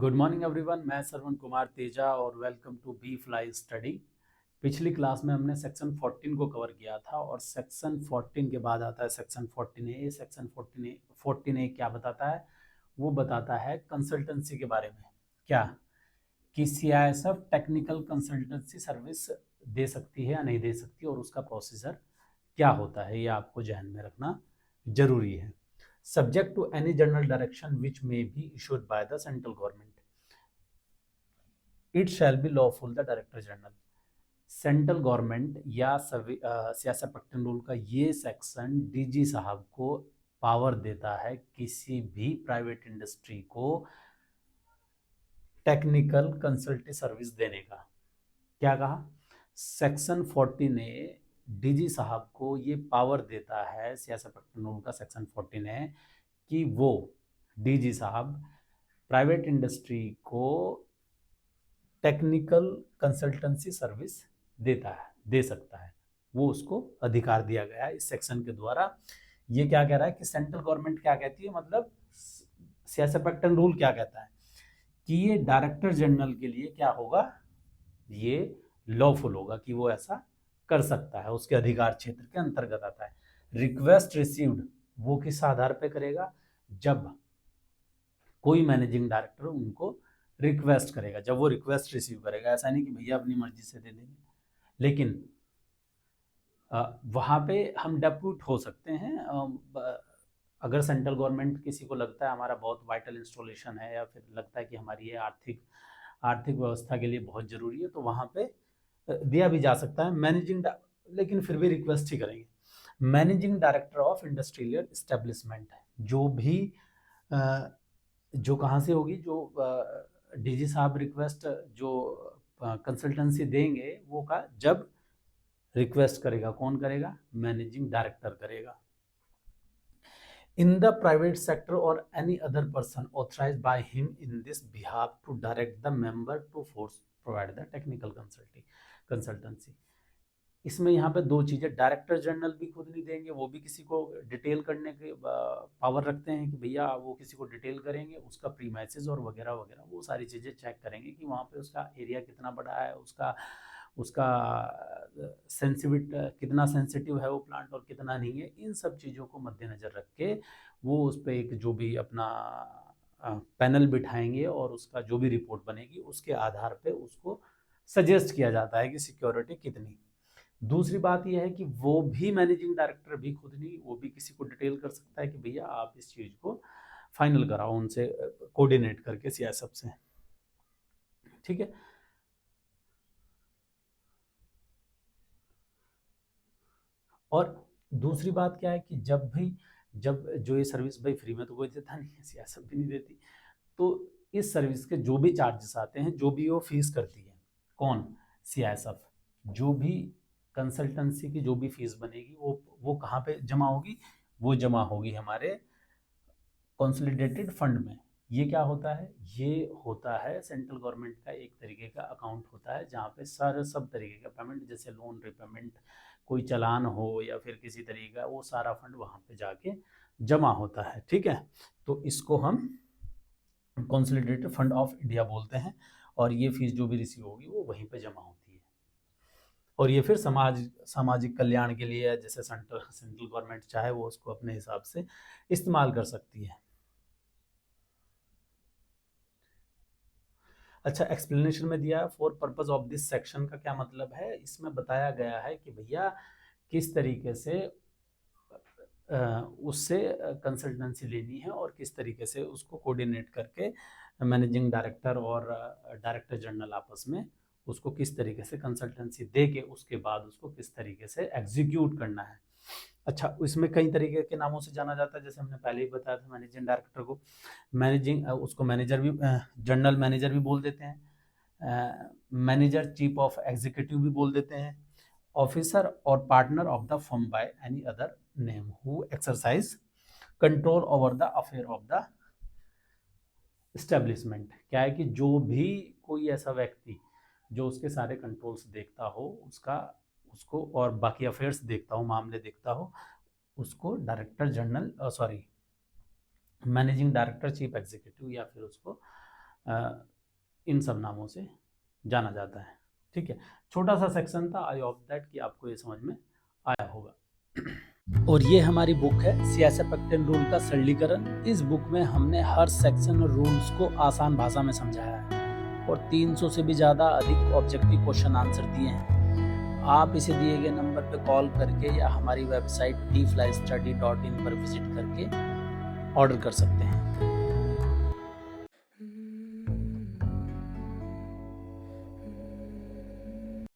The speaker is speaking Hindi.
गुड मॉर्निंग एवरीवन, मैं श्रवण कुमार तेजा और welcome to B fly study. पिछली क्लास में हमने सेक्शन 14 को कवर किया था और सेक्शन 14 के बाद आता है सेक्शन 14A। सेक्शन 14A क्या बताता है? वो बताता है कंसल्टेंसी के बारे में। क्या कि CISF टेक्निकल कंसल्टेंसी सर्विस दे सकती है या नहीं दे सकती और उसका प्रोसीजर क्या होता है, ये आपको ध्यान में रखना जरूरी है। Subject to any general direction which may be issued by the central government, it shall be lawful the Director General। Central government या सियासत पट्टन रूल का ये सेक्शन डीजी साहब को पावर देता है किसी भी प्राइवेट इंडस्ट्री को टेक्निकल कंसल्टी सर्विस देने का। क्या कहा? सेक्शन 14A डीजी साहब को ये पावर देता है, सियासत पट्टन रूल का सेक्शन 14 है कि वो डीजी साहब प्राइवेट इंडस्ट्री को टेक्निकल कंसल्टेंसी सर्विस दे सकता है। वो उसको अधिकार दिया गया है इस सेक्शन के द्वारा। ये क्या कह रहा है कि सेंट्रल गवर्नमेंट क्या कहती है, मतलब सियासत पट्टन रूल क्या कहता है कि ये डायरेक्टर जनरल के लिए क्या होगा, ये लॉफुल होगा कि वो ऐसा कर सकता है, उसके अधिकार क्षेत्र के अंतर्गत आता है। रिक्वेस्ट रिसीव्ड वो किस आधार पे करेगा? जब कोई मैनेजिंग डायरेक्टर उनको रिक्वेस्ट करेगा, जब वो रिक्वेस्ट रिसीव करेगा। ऐसा नहीं कि भैया अपनी मर्जी से दे देंगे, लेकिन वहाँ पे हम डेप्यूट हो सकते हैं। अगर सेंट्रल गवर्नमेंट किसी को लगता है हमारा बहुत वाइटल इंस्टॉलेशन है या फिर लगता है कि हमारी ये आर्थिक व्यवस्था के लिए बहुत ज़रूरी है, तो वहाँ पे दिया भी जा सकता है लेकिन फिर भी रिक्वेस्ट ही करेंगे। Managing director of industrial establishment, जो कहाँ से होगी, जो डीजी साहब रिक्वेस्ट जो कंसल्टेंसी देंगे वो का जब रिक्वेस्ट करेगा, कौन करेगा? मैनेजिंग डायरेक्टर करेगा। इन द प्राइवेट सेक्टर और any other person authorised by him in this behalf to direct the member to force provide the technical consultancy. इसमें यहाँ पे दो चीज़ें, डायरेक्टर जनरल भी खुद नहीं देंगे, वो भी किसी को डिटेल करने के पावर रखते हैं कि भैया वो किसी को डिटेल करेंगे, उसका प्री मैसेज और वगैरह वगैरह वो सारी चीज़ें चेक करेंगे कि वहाँ पे उसका एरिया कितना बड़ा है, उसका कितना सेंसिटिव है वो प्लांट और कितना नहीं है। इन सब चीज़ों को मद्देनज़र रख के वो उस पर एक जो भी अपना पैनल बिठाएंगे और उसका जो भी रिपोर्ट बनेगी उसके आधार पे उसको सजेस्ट किया जाता है कि सिक्योरिटी कितनी। दूसरी बात यह है कि वो भी मैनेजिंग डायरेक्टर भी खुद नहीं, वो भी किसी को डिटेल कर सकता है कि भैया आप इस चीज़ को फाइनल कराओ उनसे कोऑर्डिनेट करके सियासत से। ठीक है। और दूसरी बात क्या है कि जब जो ये सर्विस भाई फ्री में तो कोई देता नहीं है, सियासत भी नहीं देती, तो इस सर्विस के जो भी चार्जेस आते हैं, जो भी वो फीस करती है, कौन? सियासत। जो भी कंसल्टेंसी की जो भी फीस बनेगी वो कहाँ पे जमा होगी? वो जमा होगी हमारे कंसोलिडेटेड फंड में। ये क्या होता है? ये होता है सेंट्रल गवर्नमेंट का एक तरीके का अकाउंट होता है जहाँ पे सब तरीके का पेमेंट, जैसे लोन रिपेमेंट, कोई चालान हो या फिर किसी तरीके का, वो सारा फंड वहाँ पे जाके जमा होता है। ठीक है, तो इसको हम कंसोलिडेटेड फंड ऑफ इंडिया बोलते हैं और ये फीस जो भी रिसीव होगी वो वहीं पे जमा होती है और ये फिर सामाजिक कल्याण के लिए, जैसे सेंट्रल गवर्नमेंट चाहे वो उसको अपने हिसाब से इस्तेमाल कर सकती है। अच्छा, एक्सप्लेनेशन में दिया है for purpose of this section का क्या मतलब है। इसमें बताया गया है कि भैया किस तरीके से उससे कंसल्टेंसी लेनी है और किस तरीके से उसको कोऑर्डिनेट करके मैनेजिंग डायरेक्टर और डायरेक्टर जनरल आपस में उसको किस तरीके से कंसल्टेंसी दे के उसके बाद उसको किस तरीके से एग्जीक्यूट करना है। अच्छा, इसमें कई तरीके के नामों से जाना जाता है, जैसे हमने पहले ही बताया था। मैनेजिंग डायरेक्टर को उसको मैनेजर भी, जनरल मैनेजर भी बोल देते हैं, मैनेजर चीफ ऑफ एग्जीक्यूटिव भी बोल देते हैं, ऑफिसर और partner of the firm by any other name who exercise control over the affair of the establishment. क्या है कि जो भी कोई ऐसा व्यक्ति जो उसके सारे कंट्रोल्स देखता हो, उसको और बाकी अफेयर्स देखता हो, मामले देखता हो, उसको director general managing director chief executive या फिर उसको इन सब नामों से जाना जाता है। ठीक है, छोटा सा सेक्शन था, आई होप दैट कि आपको ये समझ में आया होगा। और ये हमारी बुक है CSF एक्ट एंड रूल का सरलीकरण। इस बुक में हमने हर सेक्शन और रूल्स को आसान भाषा में समझाया है और 300 से भी ज़्यादा अधिक ऑब्जेक्टिव क्वेश्चन आंसर दिए हैं। आप इसे दिए गए नंबर पर कॉल करके या हमारी वेबसाइट dflystudy.in पर विजिट करके ऑर्डर कर सकते हैं।